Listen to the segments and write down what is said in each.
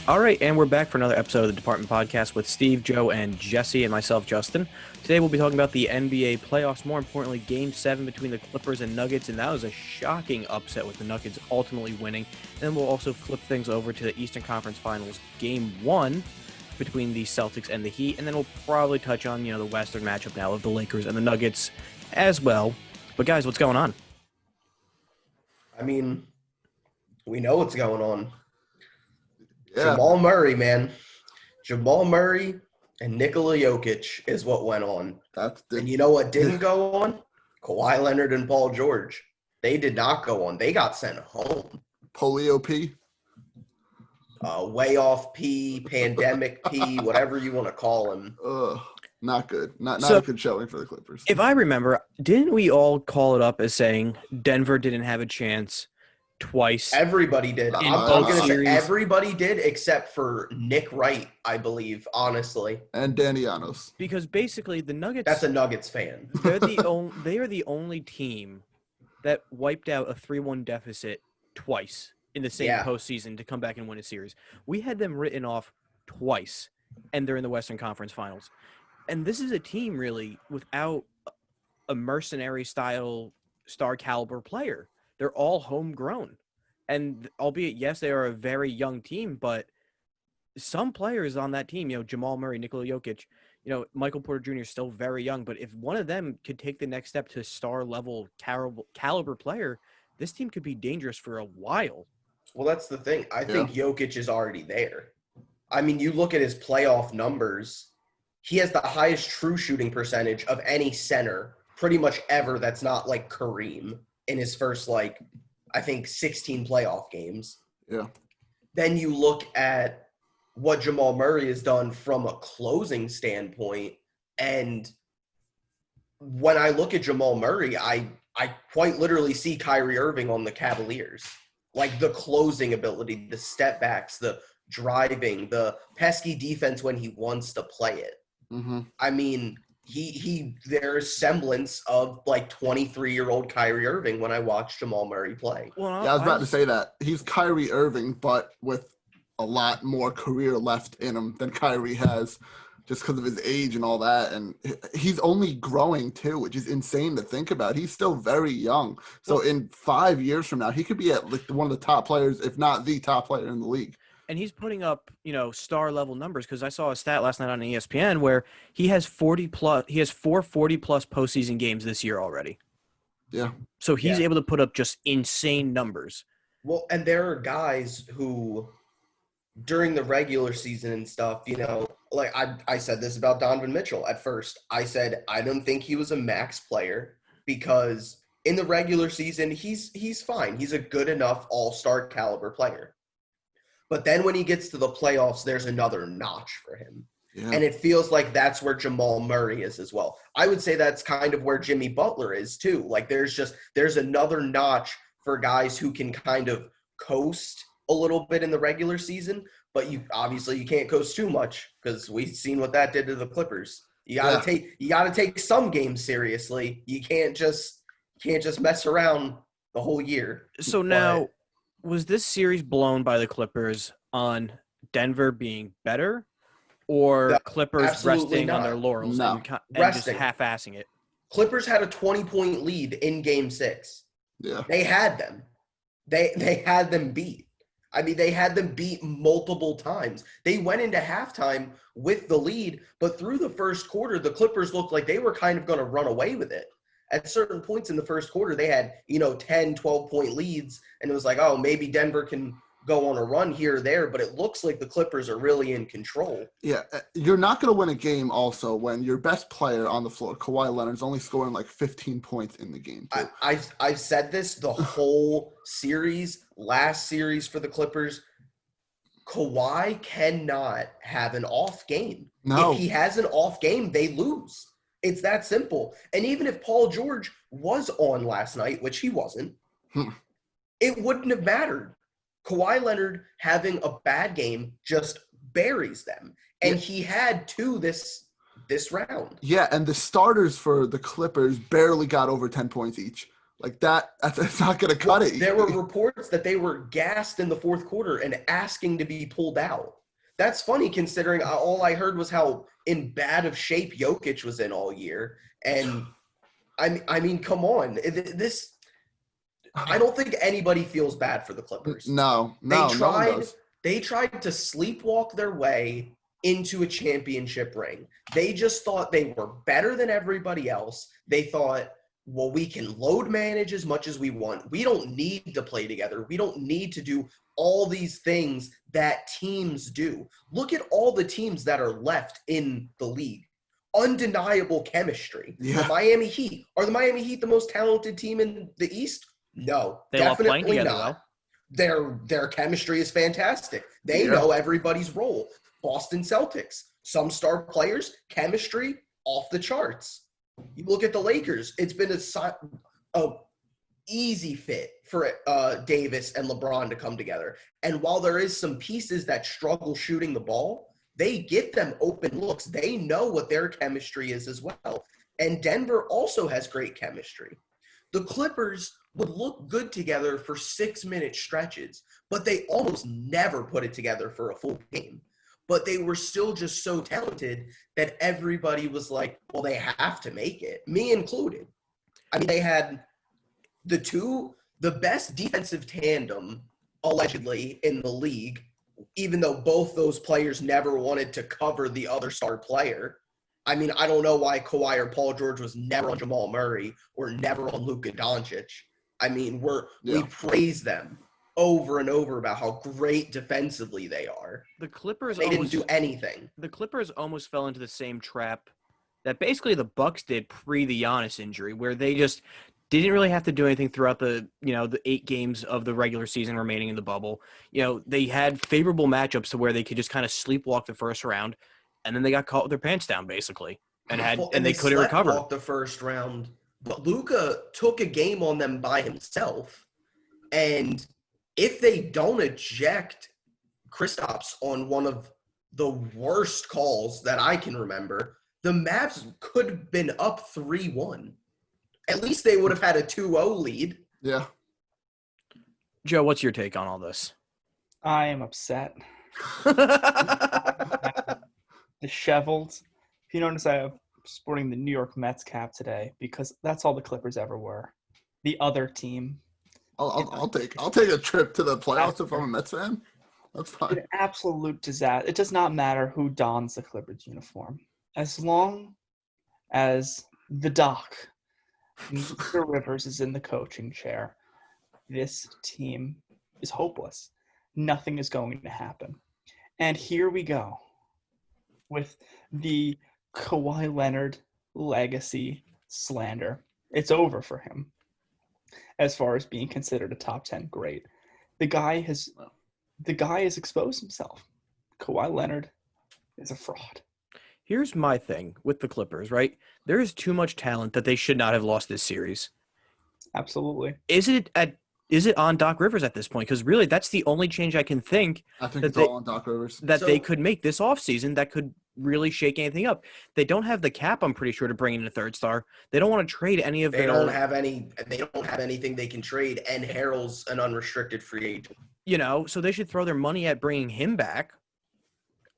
All right, and we're back for another episode of the Department Podcast with Steve, Joe, and Jesse, and myself, Justin. Today we'll be talking about the NBA playoffs, more importantly, Game 7 between the Clippers and Nuggets, and that was a shocking upset with the Nuggets ultimately winning. Then we'll also flip things over to the Eastern Conference Finals, Game 1 between the Celtics and the Heat, and then we'll probably touch on, the Western matchup now of the Lakers and the Nuggets as well. But guys, what's going on? I mean, we know what's going on. Yeah. Jamal Murray, man. Jamal Murray and Nikola Jokic is what went on. And you know what didn't go on? Kawhi Leonard and Paul George. They did not go on. They got sent home. Polio P? Way off P, pandemic P, whatever you want to call him. Not good. Not a good showing for the Clippers. If I remember, didn't we all call it up as saying Denver didn't have a chance twice? Everybody did. In I'm both going to say series. everybody did except for Nick Wright, I believe, honestly. And Danny Janos. Because basically the Nuggets, That's a Nuggets fan. they are the only team that wiped out a 3-1 deficit twice in the same postseason to come back and win a series. We had them written off twice, and they're in the Western Conference Finals. And this is a team really without a mercenary-style star-caliber player. They're all homegrown. And albeit, yes, they are a very young team, but some players on that team, Jamal Murray, Nikola Jokic, Michael Porter Jr. is still very young, but if one of them could take the next step to star-level caliber player, this team could be dangerous for a while. Well, that's the thing. I think Jokic is already there. I mean, you look at his playoff numbers, he has the highest true shooting percentage of any center pretty much ever that's not like Kareem in his first, I think 16 playoff games. Yeah. Then you look at what Jamal Murray has done from a closing standpoint, and when I look at Jamal Murray, I quite literally see Kyrie Irving on the Cavaliers. Like the closing ability, the step backs, the driving, the pesky defense when he wants to play it. Mm-hmm. I mean, there's semblance of 23-year-old Kyrie Irving when I watch Jamal Murray play. Well, I was about to say that. He's Kyrie Irving, but with a lot more career left in him than Kyrie has just because of his age and all that. And he's only growing too, which is insane to think about. He's still very young. So in 5 years from now, he could be at one of the top players, if not the top player in the league. And he's putting up, star level numbers, because I saw a stat last night on ESPN where he has 4 40-plus postseason games this year already. Yeah. So he's able to put up just insane numbers. Well, and there are guys who, during the regular season and stuff, I said this about Donovan Mitchell at first. I said I don't think he was a max player because in the regular season he's fine. He's a good enough all-star caliber player. But then when he gets to the playoffs, there's another notch for him. Yeah. And it feels like that's where Jamal Murray is as well. I would say that's kind of where Jimmy Butler is too. There's another notch for guys who can kind of coast a little bit in the regular season, but you can't coast too much because we've seen what that did to the Clippers. You gotta take some games seriously. You can't just mess around the whole year. So now, was this series blown by the Clippers on Denver being better, or No, Clippers resting on their laurels and just half-assing it? Clippers had a 20-point lead in Game 6. Yeah, they had them. They had them beat. I mean, they had them beat multiple times. They went into halftime with the lead, but through the first quarter, the Clippers looked like they were kind of going to run away with it. At certain points in the first quarter, they had, 10, 12-point leads, and it was like, oh, maybe Denver can go on a run here or there, but it looks like the Clippers are really in control. Yeah, you're not going to win a game also when your best player on the floor, Kawhi Leonard, is only scoring 15 points in the game. I've said this the whole series, last series for the Clippers. Kawhi cannot have an off game. No. If he has an off game, they lose. It's that simple. And even if Paul George was on last night, which he wasn't, it wouldn't have mattered. Kawhi Leonard having a bad game just buries them. And he had 2 this round. Yeah, and the starters for the Clippers barely got over 10 points each. That's not going to cut it. There were reports that they were gassed in the fourth quarter and asking to be pulled out. That's funny considering all I heard was how in bad of shape Jokic was in all year. And I mean, come on. This I don't think anybody feels bad for the Clippers. No one does. They tried to sleepwalk their way into a championship ring. They just thought they were better than everybody else. They thought, well, we can load manage as much as we want. We don't need to play together. We don't need to do all these things that teams do. Look at all the teams that are left in the league. Undeniable chemistry. Yeah. The Miami Heat. Are the Miami Heat the most talented team in the East? No, They love playing definitely together, not. though. Their chemistry is fantastic. They know everybody's role. Boston Celtics, some star players, chemistry off the charts. You look at the Lakers, it's been a easy fit for Davis and LeBron to come together. And while there is some pieces that struggle shooting the ball, they get them open looks. They know what their chemistry is as well. And Denver also has great chemistry. The Clippers would look good together for 6-minute stretches, but they almost never put it together for a full game. But they were still just so talented that everybody was like, well, they have to make it, me included. I mean, they had the best defensive tandem, allegedly, in the league, even though both those players never wanted to cover the other star player. I mean, I don't know why Kawhi or Paul George was never on Jamal Murray or never on Luka Doncic. I mean, we praise them over and over about how great defensively they are. The Clippers didn't do anything. The Clippers almost fell into the same trap that basically the Bucks did pre the Giannis injury, where they just didn't really have to do anything throughout the 8 games of the regular season remaining in the bubble. They had favorable matchups to where they could just kind of sleepwalk the first round, and then they got caught with their pants down basically, and they couldn't recover. The first round, but Luka took a game on them by himself, and if they don't eject Kristaps on one of the worst calls that I can remember, the Mavs could have been up 3-1. At least they would have had a 2-0 lead. Yeah. Joe, what's your take on all this? I am upset. Disheveled. If you notice, I'm sporting the New York Mets cap today because that's all the Clippers ever were. The other team. I'll take a trip to the playoffs if I'm a Mets fan. That's fine. An absolute disaster. It does not matter who dons the Clippers uniform. As long as the Doc, Mr. Rivers, is in the coaching chair, this team is hopeless. Nothing is going to happen. And here we go with the Kawhi Leonard legacy slander. It's over for him as far as being considered a top 10 great. The guy has exposed himself. Kawhi Leonard is a fraud. Here's my thing with the Clippers, right? There is too much talent that they should not have lost this series. Absolutely. Is it on Doc Rivers at this point? Because really, that's the only change I can think. I think it's all on Doc Rivers. They could make this offseason that could really shake anything up. They don't have the cap, I'm pretty sure, to bring in a third star. They don't want to trade any of their. They don't have anything they can trade, and Harrell's an unrestricted free agent. So they should throw their money at bringing him back.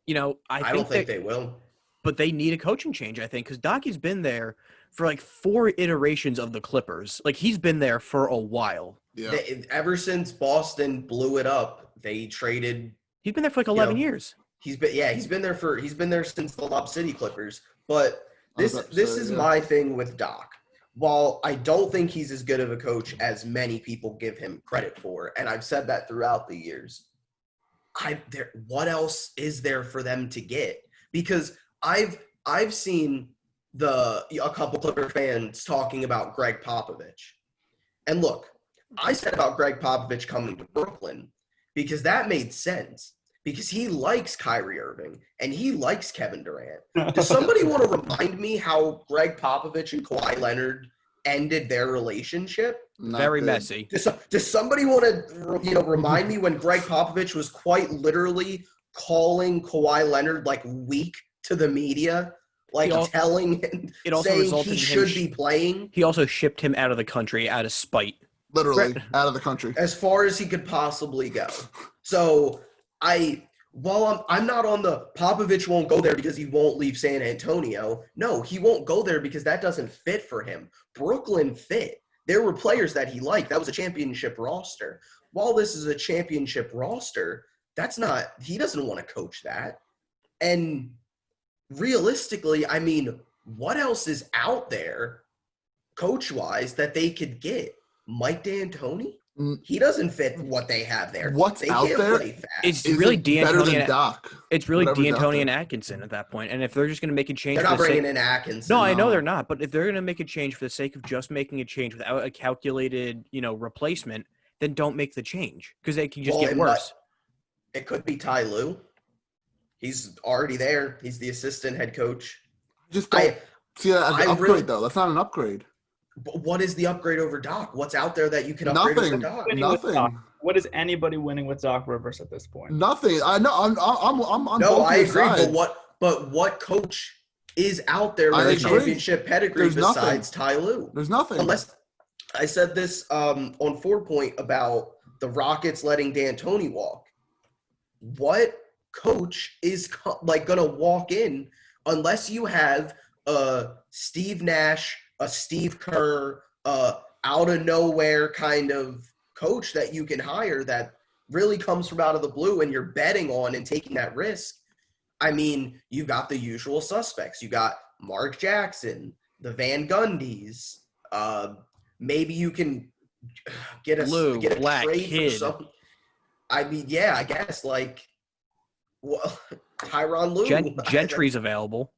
I don't think they will. But they need a coaching change, I think, because Doc's been there for like 4 iterations of the Clippers. Like, he's been there for a while. Yeah. Ever since Boston blew it up, they traded. He's been there for like 11 years. He's been there since the Lob City Clippers. But this is my thing with Doc. While I don't think he's as good of a coach as many people give him credit for, and I've said that throughout the years, what else is there for them to get? Because I've seen a couple Clipper fans talking about Greg Popovich. And look, I said about Greg Popovich coming to Brooklyn because that made sense. Because he likes Kyrie Irving and he likes Kevin Durant. Does somebody want to remind me how Greg Popovich and Kawhi Leonard ended their relationship? Very messy. Does somebody want to remind me when Greg Popovich was quite literally calling Kawhi Leonard like weak to the media? Telling him, saying he should be playing. He also shipped him out of the country out of spite. Literally out of the country. As far as he could possibly go. So While I'm not on the Popovich won't go there because he won't leave San Antonio. No, he won't go there because that doesn't fit for him. Brooklyn fit. There were players that he liked. That was a championship roster. While this is a championship roster, he doesn't want to coach that. And realistically, I mean, what else is out there coach-wise that they could get? Mike D'Antoni? He doesn't fit what they have there. What's they out there? It's really D'Antoni and Doc. It's really D'Antoni and Atkinson at that point. And if they're just going to make a change, they're not bringing in Atkinson. No, I know they're not. But if they're going to make a change for the sake of just making a change without a calculated, replacement, then don't make the change because it can just get worse. It could be Ty Lue. He's already there. He's the assistant head coach. Just don't see that as an upgrade, though. That's not an upgrade. But what is the upgrade over Doc? What's out there that you can upgrade over Doc? Nothing. What is anybody winning with Doc Rivers at this point? Nothing. I know. I'm no, I agree. Sides. But what coach is out there with a championship pedigree besides Ty Lue? There's nothing. Unless I said this on 4 Point about the Rockets letting D'Antoni walk. What coach is going to walk in unless you have a Steve Nash, a Steve Kerr, out of nowhere kind of coach that you can hire that really comes from out of the blue and you're betting on and taking that risk? I mean, you've got the usual suspects. You got Mark Jackson, the Van Gundys. Maybe you can get a trade kid. for some. I mean, yeah, I guess Tyronn Lue. Gentry's available.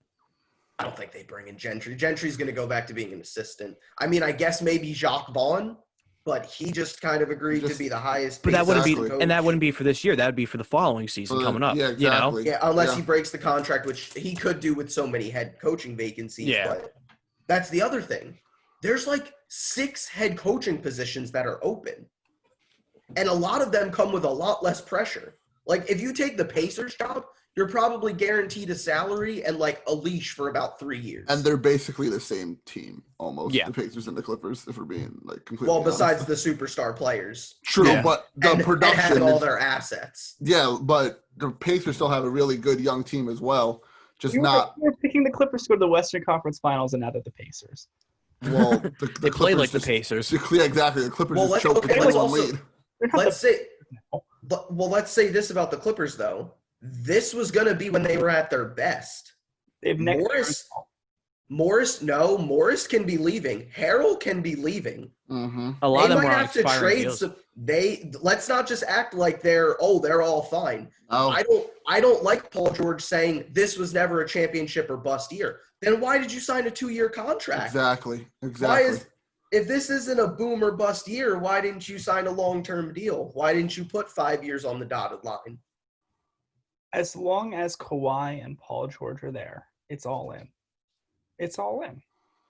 I don't think they bring in Gentry. Gentry's going to go back to being an assistant. I mean, I guess maybe Jacques Vaughn, but he just kind of agreed to be the highest. But that wouldn't be, coach. And that wouldn't be for this year. That would be for the following season coming up. Yeah, exactly. Yeah, unless he breaks the contract, which he could do with so many head coaching vacancies. Yeah. But that's the other thing. There's 6 head coaching positions that are open, and a lot of them come with a lot less pressure. If you take the Pacers job, you're probably guaranteed a salary and a leash for about 3 years. And they're basically the same team almost. Yeah. The Pacers and the Clippers, if we're being completely honest. Besides the superstar players. True, but the production and having all their assets. Yeah, but the Pacers still have a really good young team as well. You were picking the Clippers to go to the Western Conference Finals and now they're the Pacers. Well, they play like the Pacers. Yeah, exactly. The Clippers just choked the 21 lead. Let's say this about the Clippers, though. This was going to be when they were at their best. Morris can be leaving. Harrell can be leaving. Mm-hmm. A lot of them might are have to trade deals. Let's not just act like they're all fine. Oh. I don't like Paul George saying this was never a championship or bust year. Then why did you sign a 2-year contract? Exactly. If this isn't a boom or bust year, why didn't you sign a long-term deal? Why didn't you put 5 years on the dotted line? As long as Kawhi and Paul George are there, it's all in. It's all in.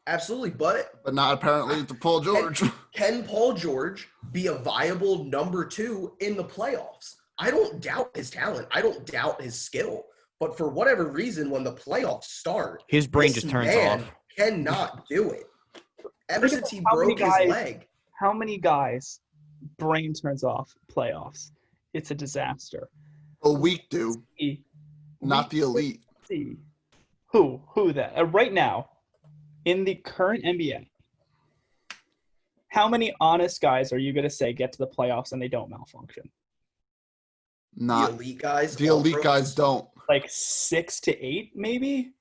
Absolutely, but not apparently to Paul George. Can Paul George be a viable number 2 in the playoffs? I don't doubt his talent. I don't doubt his skill. But for whatever reason, when the playoffs start, his brain just turns off. Cannot do it. Ever since he broke his leg. How many guys' brain turns off playoffs? It's a disaster. A weak dude. Not the elite. See. Who that? Right now, in the current NBA, how many honest guys are you going to say get to the playoffs and they don't malfunction? Not the elite guys. The elite guys don't. 6 to 8, maybe.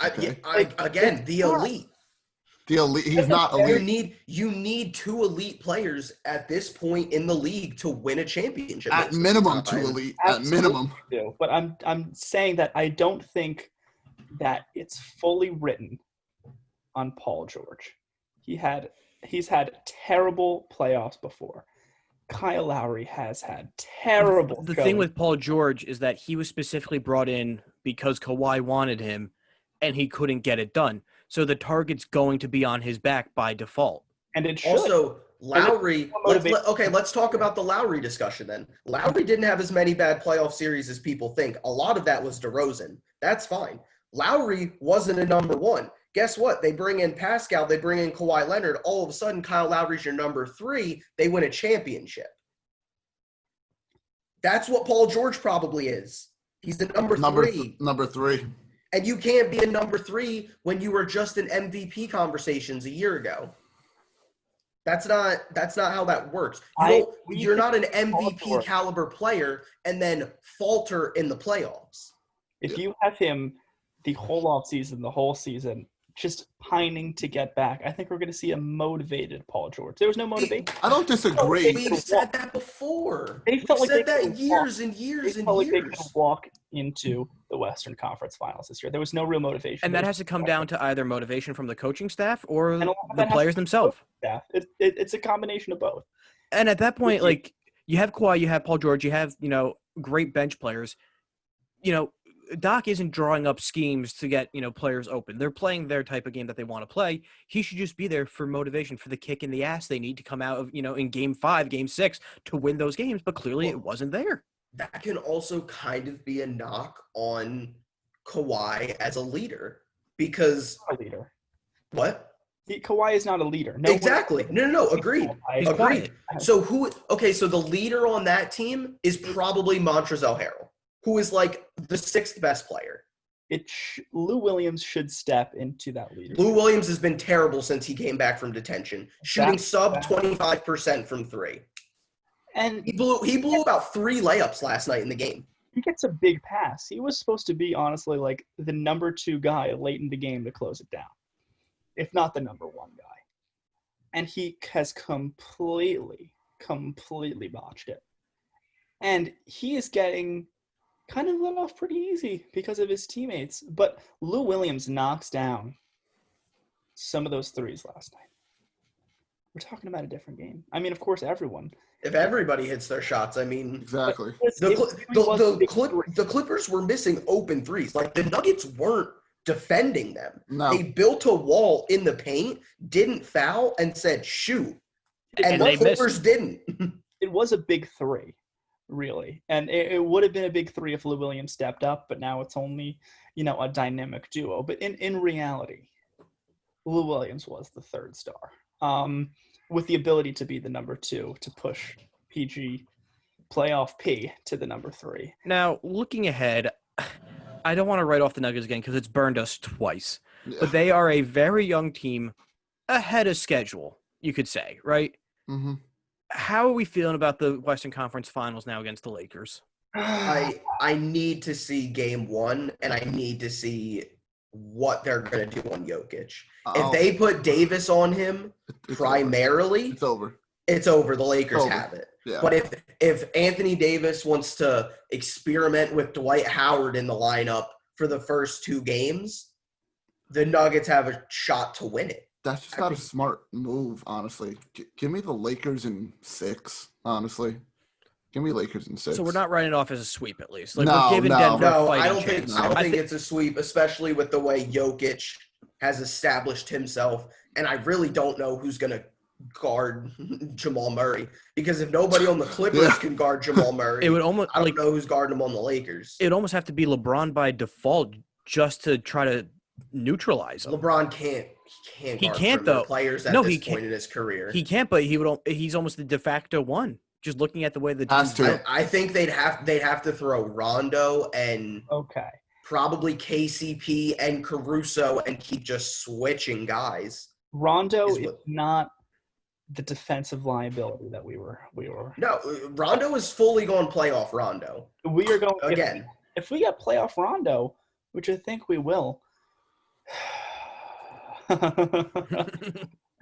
Okay. Again, the elite. The elite. He's not elite. You need 2 elite players at this point in the league to win a championship. At minimum, 2 elite. Absolutely at minimum. Do. But I'm saying that I don't think that it's fully written on Paul George. He's had terrible playoffs before. Kyle Lowry has had terrible. The thing with Paul George is that he was specifically brought in because Kawhi wanted him, and he couldn't get it done. So the target's going to be on his back by default. And it should. Also, Lowry. Let's talk about the Lowry discussion then. Lowry didn't have as many bad playoff series as people think. A lot of that was DeRozan. That's fine. Lowry wasn't a number 1. Guess what? They bring in Pascal. They bring in Kawhi Leonard. All of a sudden, Kyle Lowry's your number 3. They win a championship. That's what Paul George probably is. He's the number three. Number 3. And you can't be a number 3 when you were just in MVP conversations a year ago. That's not how that works. You're not an MVP caliber player and then falter in the playoffs. If you have him the whole offseason, the whole season, just pining to get back, I think we're going to see a motivated Paul George. There was no motivation. I don't disagree. We've said that before. They felt like said that years and years and years. They could walk into the Western Conference Finals this year. There was no real motivation. And that has to come down to either motivation from the coaching staff or the players themselves. Yeah, it's a combination of both. And at that point, like, you have Kawhi, you have Paul George, you have, great bench players. Doc isn't drawing up schemes to get, players open. They're playing their type of game that they want to play. He should just be there for motivation, for the kick in the ass they need to come out of, in game 5, game 6 to win those games. But clearly it wasn't there. That can also kind of be a knock on Kawhi as a leader because – a leader. What? Kawhi is not a leader. Exactly. No. Agreed. Agreed. So so the leader on that team is probably Montrezl Harrell, who is like the 6th best player. Lou Williams should step into that leader. Lou Williams has been terrible since he came back from detention, shooting sub 25% from 3. And he blew about 3 layups last night in the game. He gets a big pass. He was supposed to be, honestly, like the number 2 guy late in the game to close it down, if not the number 1 guy. And he has completely botched it. And he is getting kind of let off pretty easy because of his teammates. But Lou Williams knocks down some of those threes last night. We're talking about a different game. I mean, of course, everyone. If everybody hits their shots, I mean. Exactly. The Clippers were missing open threes. Like, the Nuggets weren't defending them. No. They built a wall in the paint, didn't foul, and said, shoot. And the Clippers didn't. It was a big 3. Really. And it would have been a big 3 if Lou Williams stepped up, but now it's only, a dynamic duo. But in reality, Lou Williams was the 3rd star, with the ability to be the number 2 to push PG playoff P to the number 3. Now, looking ahead, I don't want to write off the Nuggets again because it's burned us twice. Yeah. But they are a very young team ahead of schedule, you could say, right? Mm-hmm. How are we feeling about the Western Conference Finals now against the Lakers? I need to see game 1, and I need to see what they're going to do on Jokic. If they put Davis on him primarily, it's over. It's over. The Lakers have it. Yeah. But if Anthony Davis wants to experiment with Dwight Howard in the lineup for the first 2 games, the Nuggets have a shot to win it. That's just not a smart move, honestly. Give me the Lakers in 6, honestly. Give me Lakers in 6. So we're not writing it off as a sweep, at least. Like, No, we're giving no. Denver a No, fighting I don't chance. think it's a sweep, especially with the way Jokic has established himself. And I really don't know who's going to guard Jamal Murray, because if nobody on the Clippers can guard Jamal Murray, it would almost, I don't know who's guarding him on the Lakers. It would almost have to be LeBron by default just to try to neutralize him. LeBron can't. He can't though. Players at this point in his career. He can't, but he's almost the de facto one. Just looking at the way the Has to. I think they'd have to throw Rondo and probably KCP and Caruso and keep just switching guys. Rondo is not the defensive liability that we were. No, Rondo is fully going playoff Rondo. We are going again. If we get playoff Rondo, which I think we will.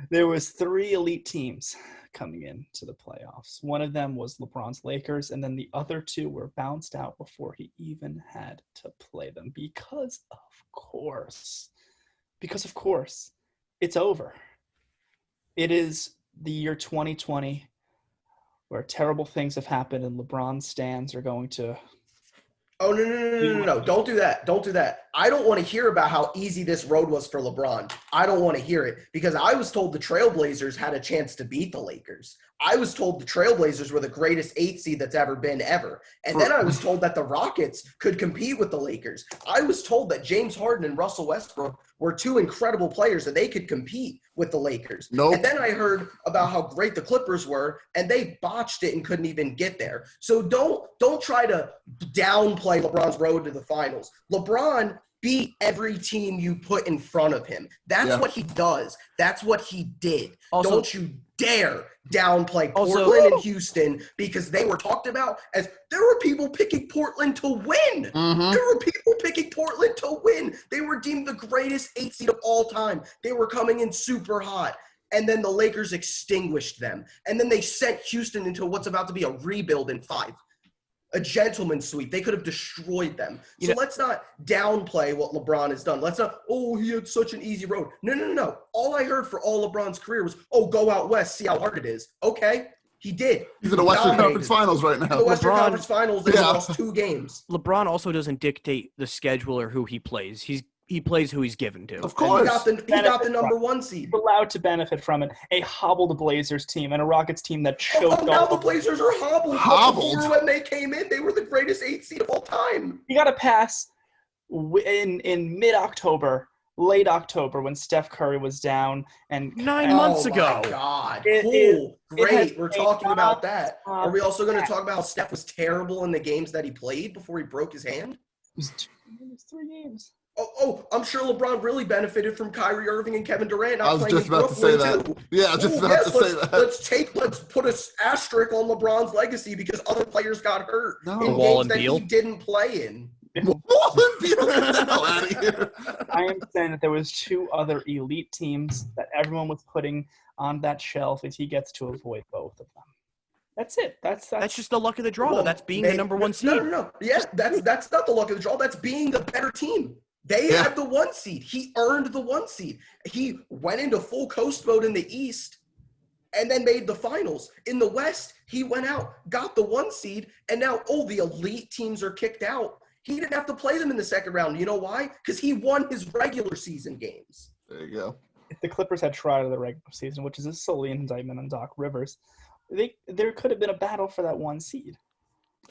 There was 3 elite teams coming into the playoffs. One of them was LeBron's Lakers, and then the other 2 were bounced out before he even had to play them because of course, it's over. It is the year 2020 where terrible things have happened and LeBron stands are going to Oh, no. Don't do that. Don't do that. I don't want to hear about how easy this road was for LeBron. I don't want to hear it because I was told the Trailblazers had a chance to beat the Lakers. I was told the Trailblazers were the greatest 8 seed that's ever been ever. And then I was told that the Rockets could compete with the Lakers. I was told that James Harden and Russell Westbrook were 2 incredible players and they could compete with the Lakers. Nope. And then I heard about how great the Clippers were and they botched it and couldn't even get there. So don't try to downplay LeBron's road to the finals. LeBron beat every team you put in front of him. That's what he does. That's what he did. Also, don't you dare downplay Portland and Houston because they were talked about as there were people picking Portland to win. Mm-hmm. There were people picking Portland to win. They were deemed the greatest 8 seed of all time. They were coming in super hot. And then the Lakers extinguished them. And then they sent Houston into what's about to be a rebuild in 5. A gentleman's sweep. They could have destroyed them. So let's not downplay what LeBron has done. Let's not, he had such an easy road. No. All I heard for all LeBron's career was, go out west, see how hard it is. Okay, he did. He's in the Western Conference Finals right now. In the Western Conference Finals, they lost 2 games. LeBron also doesn't dictate the schedule or who he plays. He plays who he's given to. Of course. He got the number 1 seed. He's allowed to benefit from it. A hobbled Blazers team and a Rockets team that choked now the Blazers are hobbled. Hobbled? Before when they came in, they were the greatest 8 seed of all time. You got to pass in mid-October, late October, when Steph Curry was down. And 9 months ago. Oh, my God. It Great. We're talking about that. Are we also going to that. talk about how Steph was terrible in the games that he played before he broke his hand? It was 3 games. I'm sure LeBron really benefited from Kyrie Irving and Kevin Durant not I was playing just in about to say Brooklyn, that. too. Yeah, I was just about to say that. Let's put an asterisk on LeBron's legacy because other players got hurt in Wall games and that Beal. he didn't play in. Wall and Beal, get the hell out of here. I am saying that there was 2 other elite teams that everyone was putting on that shelf, and he gets to avoid both of them. That's it. That's just the luck of the draw. Though. That's being the number 1 seed. No. Yeah, that's not the luck of the draw. That's being the better team. They had the 1 seed. He earned the 1 seed. He went into full coast mode in the East and then made the finals. In the West, he went out, got the 1 seed, and now, the elite teams are kicked out. He didn't have to play them in the second round. You know why? Because he won his regular season games. There you go. If the Clippers had tried in the regular season, which is solely an indictment on Doc Rivers, there could have been a battle for that 1 seed.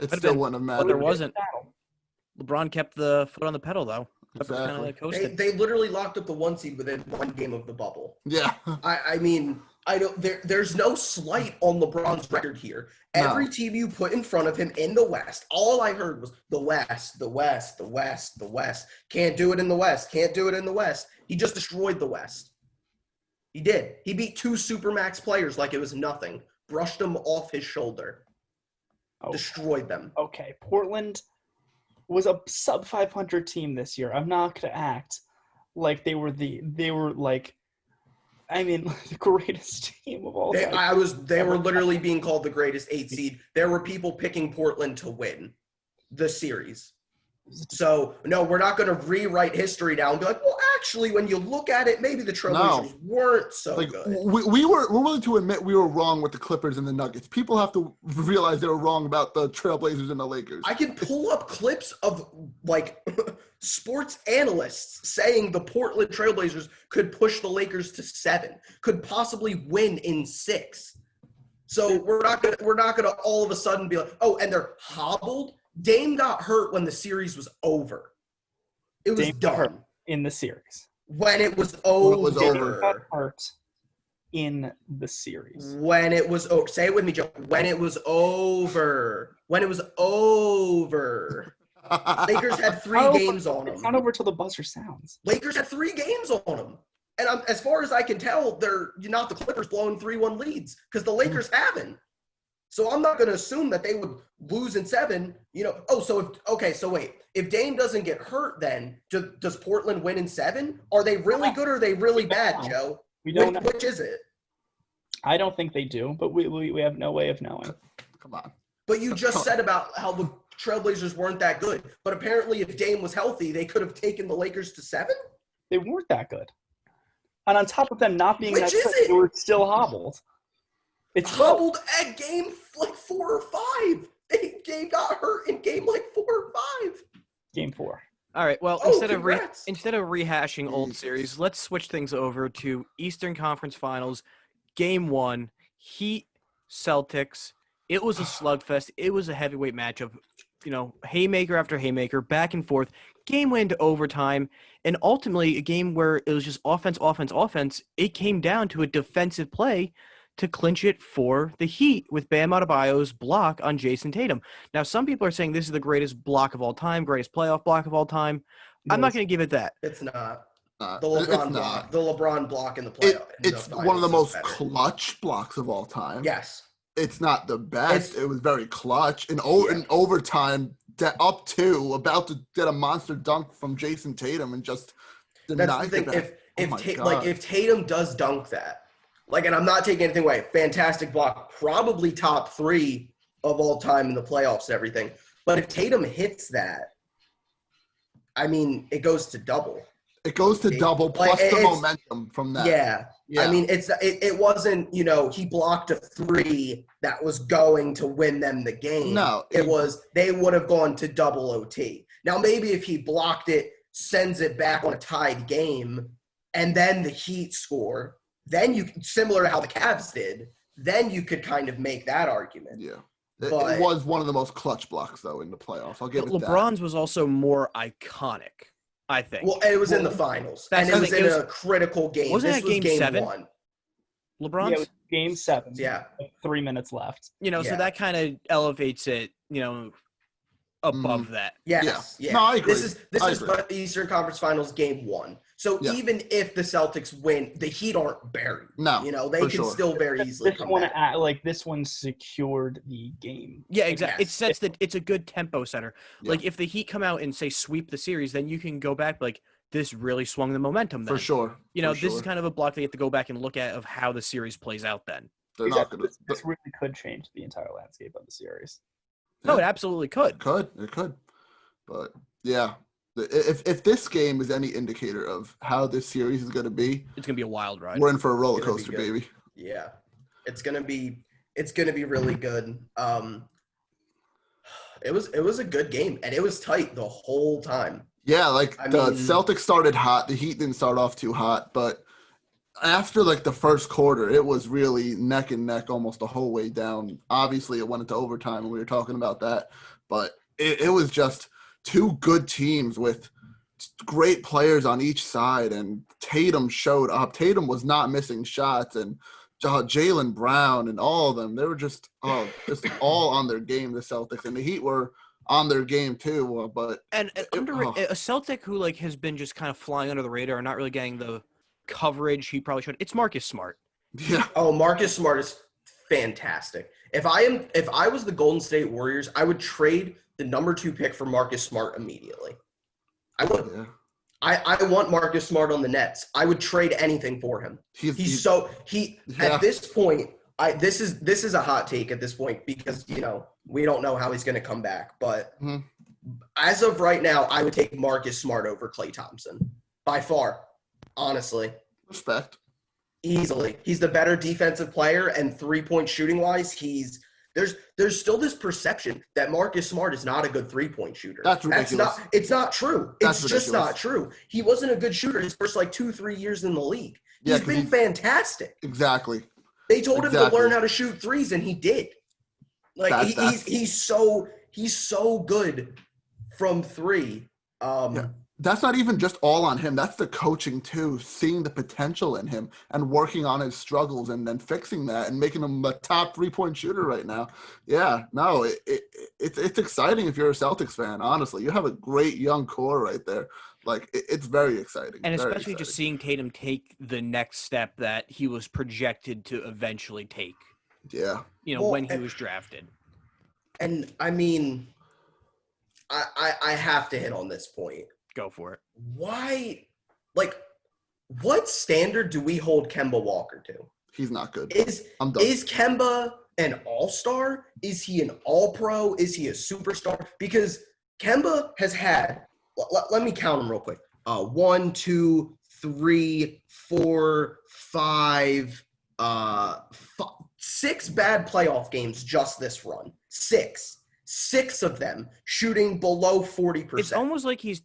It still wouldn't have mattered. But there wasn't. LeBron kept the foot on the pedal, though. Exactly. They literally locked up the 1 seed within 1 game of the bubble. Yeah. I mean, I don't. There's no slight on LeBron's record here. Every team you put in front of him in the West, all I heard was the West, the West, the West, the West. Can't do it in the West. Can't do it in the West. He just destroyed the West. He did. He beat 2 supermax players like it was nothing. Brushed them off his shoulder. Destroyed them. Okay, Portland was a sub 500 team this year. I'm not going to act like they were the greatest team of all time. They were literally being called the greatest 8 seed. There were people picking Portland to win the series. So, no, we're not going to rewrite history now and be like, well, actually, when you look at it, maybe the Trailblazers weren't so good. We're willing to admit we were wrong with the Clippers and the Nuggets. People have to realize they were wrong about the Trailblazers and the Lakers. I can pull up clips of, sports analysts saying the Portland Trailblazers could push the Lakers to 7, could possibly win in 6. So we're not gonna all of a sudden be like, and they're hobbled. Dame got hurt when the series was over. It was done in the series. When it was over. Dame got hurt in the series. When it was over. Say it with me, Joe. When it was over. When it was over. Lakers had 3 games on them. It's not over till the buzzer sounds. Lakers had 3 games on them. And as far as I can tell, they're not the Clippers blowing 3-1 leads because the Lakers haven't. So I'm not going to assume that they would lose in 7. So wait. If Dame doesn't get hurt, then does Portland win in 7? Are they really good or are they really bad, Joe? We don't know. Which is it? I don't think they do, but we have no way of knowing. Come on. But you just said about how the Trailblazers weren't that good. But apparently if Dame was healthy, they could have taken the Lakers to 7? They weren't that good. And on top of them not being Which that is good, it? they were still hobbled. It's hobbled at game 4 or 5. Dame got hurt in game 4 or 5. Game 4. All right. Well, Congrats. instead of rehashing old series, let's switch things over to Eastern Conference Finals, Game 1, Heat Celtics. It was a slugfest. It was a heavyweight matchup. Haymaker after haymaker, back and forth. Game went into overtime, and ultimately a game where it was just offense, offense, offense. It came down to a defensive play to clinch it for the Heat with Bam Adebayo's block on Jason Tatum. Now, some people are saying this is the greatest block of all time, greatest playoff block of all time. I'm not going to give it that. It's not. The LeBron block in the playoff. It's one of the most clutch blocks of all time. Yes. It's not the best. It was very clutch. In overtime, up 2, about to get a monster dunk from Jason Tatum and just denied it. If Tatum does dunk that, and I'm not taking anything away, fantastic block, probably top 3 of all time in the playoffs and everything. But if Tatum hits that, I mean, it goes to double. It goes to double plus the momentum from that. Yeah. I mean, it wasn't, he blocked a 3 that was going to win them the game. No. They would have gone to double OT. Now, maybe if he blocked it, sends it back on a tied game, and then the Heat score, then similar to how the Cavs did, then you could kind of make that argument. Yeah. It was one of the most clutch blocks, though, in the playoffs. I'll give it that. LeBron's was also more iconic, I think. Well, it was in the finals, and it was in a critical game. Wasn't that game 7? 1. LeBron's? Yeah, it was game 7. Yeah. 3 minutes left. So that kind of elevates it, above that. Yes. Yeah. No, I agree. This is Eastern Conference Finals game 1. So even if the Celtics win, the Heat aren't buried. No, they can still very easily come back. This one secured the game. Yeah, exactly. Yes. It sets it's a good tempo setter. Yeah. If the Heat come out and say sweep the series, then you can go back this really swung the momentum. Then. For sure. This is kind of a block that you have to go back and look at of how the series plays out. Then they're not going to. This really could change the entire landscape of the series. No, it absolutely could. It could. But yeah, if this game is any indicator of how this series is going to be, it's going to be a wild ride. We're in for a roller coaster, baby. Yeah, it's going to be really good. It was a good game, and it was tight the whole time. Yeah, the Celtics started hot. The Heat didn't start off too hot, but after the first quarter, it was really neck and neck almost the whole way down. Obviously, it went into overtime, and we were talking about that. But it was just 2 good teams with great players on each side, and Tatum showed up. Tatum was not missing shots, and Jaylen Brown and all of them, they were just all on their game, the Celtics. And the Heat were on their game too. But a Celtic who has been just kind of flying under the radar and not really getting the coverage he probably should. It's Marcus Smart. Yeah. Oh, Marcus Smart is fantastic. If I was the Golden State Warriors, I would trade the number 2 pick for Marcus Smart immediately. I would. Yeah. I want Marcus Smart on the Nets. I would trade anything for him. At this point, this is a hot take at this point because we don't know how he's going to come back. But as of right now, I would take Marcus Smart over Klay Thompson by far. Honestly. Respect. Easily. He's the better defensive player, and 3-point shooting wise, there's still this perception that Marcus Smart is not a good 3-point shooter. That's ridiculous. It's not true. That's it's just not true. He wasn't a good shooter his first 2-3 years in the league. He's been fantastic. Exactly. They told him to learn how to shoot threes, and he did. He's so good from 3. That's not even just all on him. That's the coaching too, seeing the potential in him and working on his struggles and then fixing that and making him a top 3-point shooter right now. Yeah, no, it's exciting if you're a Celtics fan, honestly. You have a great young core right there. It's very exciting. And especially just seeing Tatum take the next step that he was projected to eventually take. Yeah. When he was drafted. And, I mean, I have to hit on this point. Go for it. Why, what standard do we hold Kemba Walker to? He's not good. I'm done. Is Kemba an all-star? Is he an all-pro? Is he a superstar? Because Kemba has had, let me count them real quick. 1, 2, 3, 4, 5, 6 bad playoff games just this run. 6 of them shooting below 40%. It's almost like he's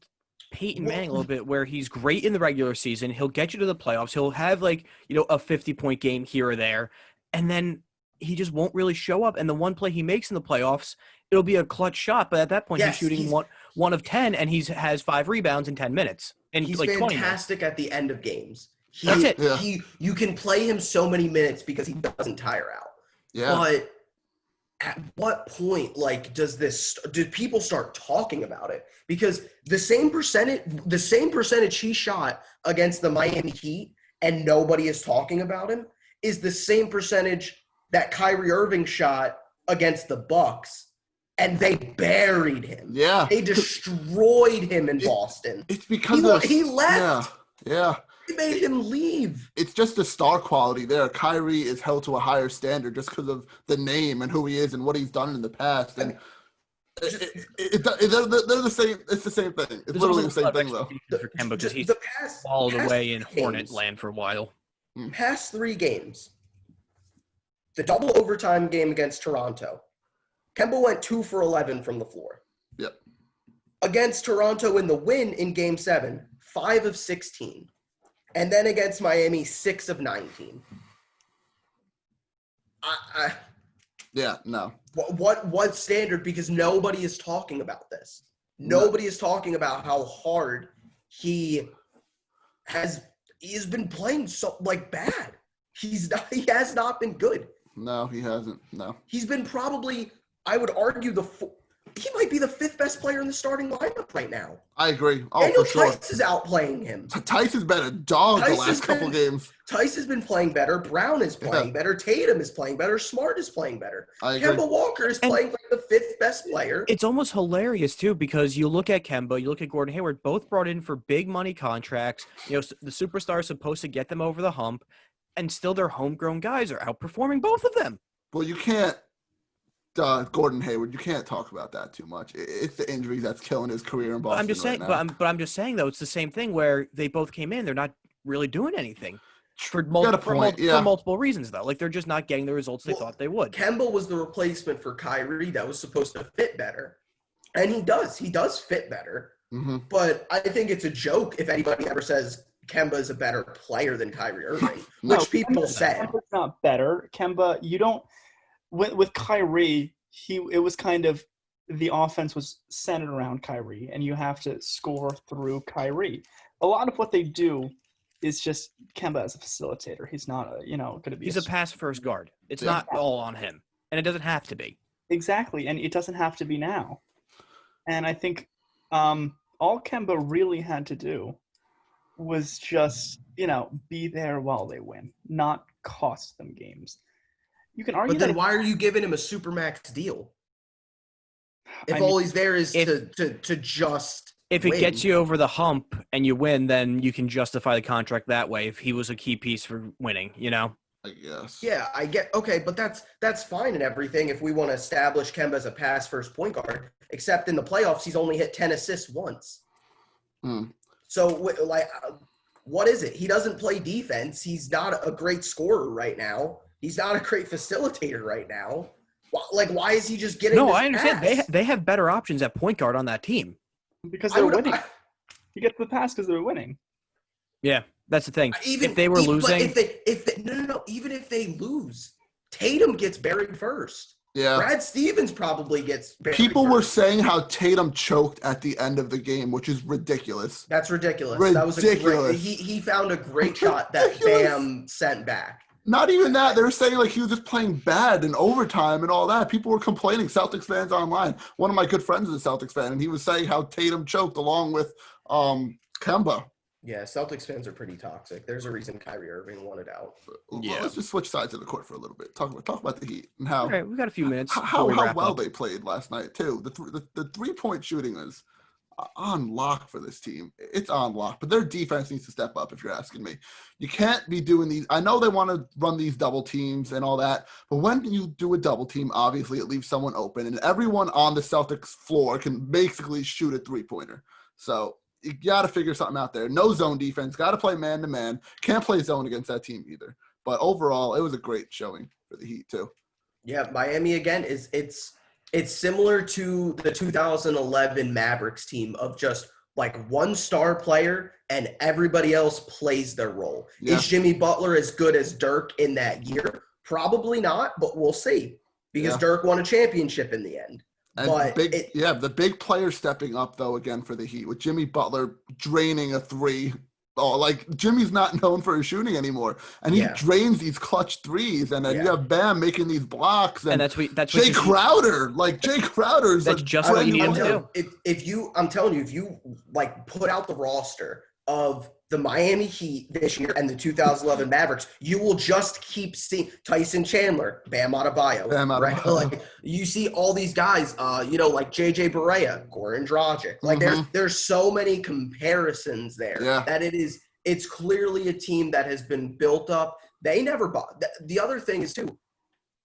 Peyton Manning a little bit, where he's great in the regular season. He'll get you to the playoffs. He'll have like, a 50-point game here or there, and then he just won't really show up. And the one play he makes in the playoffs, it'll be a clutch shot, but at that point he's shooting one of 10, and has 5 rebounds in 10 minutes. And he's like 20 minutes. fantastic at the end of games. That's it. Yeah. You can play him so many minutes because he doesn't tire out. Yeah. But at what point, do people start talking about it? Because the same percentage he shot against the Miami Heat and nobody is talking about him is the same percentage that Kyrie Irving shot against the Bucks, and they buried him. Yeah. They destroyed him in Boston. It's because he left. Yeah. They made him leave. It's just the star quality there. Kyrie is held to a higher standard just because of the name and who he is and what he's done in the past. And they're the same. It's the same thing. It's literally the same thing, though. For Kemba, because he's balled away in Hornet land for a while. Past 3 games, the double overtime game against Toronto, Kemba went 2 for 11 from the floor. Yep. Against Toronto in the win in Game 7, 5 of 16. And then against Miami, 6 of 19. Yeah, no. What standard? Because nobody is talking about this. Nobody is talking about how hard he has been playing so bad. He has not been good. No, he hasn't. No. He's been probably, I would argue, he might be the 5th best player in the starting lineup right now. I agree. Oh, Daniel for sure. Tice is outplaying him. Tice has been a dog the last couple games. Tice has been playing better. Brown is playing better. Tatum is playing better. Smart is playing better. Kemba Walker is playing like the 5th best player. It's almost hilarious, too, because you look at Kemba, you look at Gordon Hayward, both brought in for big money contracts. The superstar is supposed to get them over the hump, and still their homegrown guys are outperforming both of them. Well, you can't. Gordon Hayward, you can't talk about that too much. It's the injuries that's killing his career in Boston. I'm just saying, right I'm just saying though, it's the same thing where they both came in. They're not really doing anything for multiple reasons though. Like they're just not getting the results they thought they would. Kemba was the replacement for Kyrie that was supposed to fit better, and he does fit better. Mm-hmm. But I think it's a joke if anybody ever says Kemba is a better player than Kyrie Irving, which people say. Kemba's not better. Kemba, you don't. With Kyrie, it was kind of the offense was centered around Kyrie, and you have to score through Kyrie. A lot of what they do is just Kemba as a facilitator. He's not going to be. He's a pass first guard. It's not all on him, and it doesn't have to be. Exactly, and it doesn't have to be now. And I think all Kemba really had to do was just be there while they win, not cost them games. You can argue, but then why are you giving him a supermax deal? If all he's there is to just if win. It gets you over the hump and you win, then you can justify the contract that way. If he was a key piece for winning, I guess. Yeah, I get okay, but that's fine and everything if we want to establish Kemba as a pass first point guard. Except in the playoffs, he's only hit 10 assists once. So what is it? He doesn't play defense. He's not a great scorer right now. He's not a great facilitator right now. Why is he just getting No, this I understand. pass? They have better options at point guard on that team. Because they're winning. You get the pass because they're winning. Yeah, that's the thing. If they were losing. Even if they lose, Tatum gets buried first. Yeah. Brad Stevens probably gets buried People first. were saying how Tatum choked at the end of the game, which is ridiculous. That's ridiculous. That was he found a great shot that Bam sent back. Not even that. They were saying he was just playing bad in overtime and all that. People were complaining, Celtics fans online. One of my good friends is a Celtics fan, and he was saying how Tatum choked along with Kemba. Yeah, Celtics fans are pretty toxic. There's a reason Kyrie Irving wanted out. Yeah. Let's just switch sides of the court for a little bit. Talk about the Heat and how. All right, we got a few minutes. How well they played last night too. The 3-point shooting is on lock for this team. It's on lock, but their defense needs to step up. If you're asking me, you can't be doing these. I know they want to run these double teams and all that, but when you do a double team, obviously it leaves someone open, and everyone on the Celtics floor can basically shoot a 3-pointer. So you got to figure something out there. No zone defense. Got to play man to man. Can't play zone against that team either. But overall, it was a great showing for the Heat too. Yeah, Miami again it's similar to the 2011 Mavericks team of just like one star player and everybody else plays their role. Yeah. Is Jimmy Butler as good as Dirk in that year? Probably not, but we'll see because Dirk won a championship in the end. And but the big player stepping up though again for the Heat with Jimmy Butler draining a three. Oh, like Jimmy's not known for his shooting anymore, and he drains these clutch threes, and then you have Bam making these blocks, and that's Jay Crowder, Jay Crowder's that's just what you need him to do. I'm telling you, if you like put out the roster of the Miami Heat this year and the 2011 Mavericks, you will just keep seeing Tyson Chandler, Bam Adebayo, right? Like you see all these guys, like JJ Barea, Goran Dragic. Like there's so many comparisons there that it's clearly a team that has been built up. They never the other thing is too,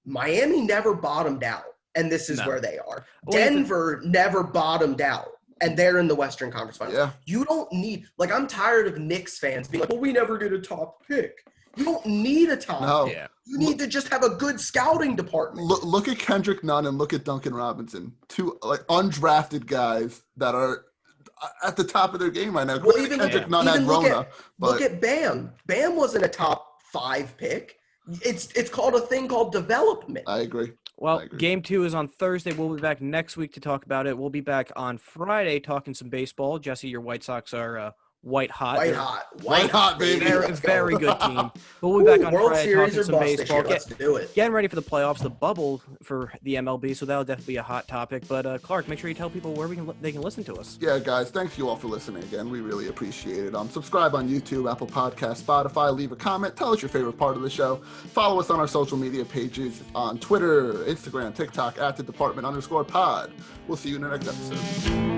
Miami never bottomed out, and this is where they are. Denver never bottomed out, and they're in the Western Conference Finals. Yeah. You don't need – like, I'm tired of Knicks fans being like, well, we never get a top pick. You don't need a top pick. You need to just have a good scouting department. Look at Kendrick Nunn and look at Duncan Robinson, two undrafted guys that are at the top of their game right now. Well, even Kendrick Nunn had Rona. Look at Bam. Bam wasn't a top 5 pick. It's called a thing called development. I agree. Well, Game 2 is on Thursday. We'll be back next week to talk about it. We'll be back on Friday talking some baseball. Jesse, your White Sox are white hot. White hot, baby. Very good team. But we'll be back on World Friday Series talking some baseball. Let's do it. Getting ready for the playoffs, the bubble for the MLB, so that'll definitely be a hot topic. But, Clark, make sure you tell people where they can listen to us. Yeah, guys, thank you all for listening again. We really appreciate it. Subscribe on YouTube, Apple Podcasts, Spotify. Leave a comment. Tell us your favorite part of the show. Follow us on our social media pages on Twitter, Instagram, TikTok, @thedepartment_pod. We'll see you in the next episode.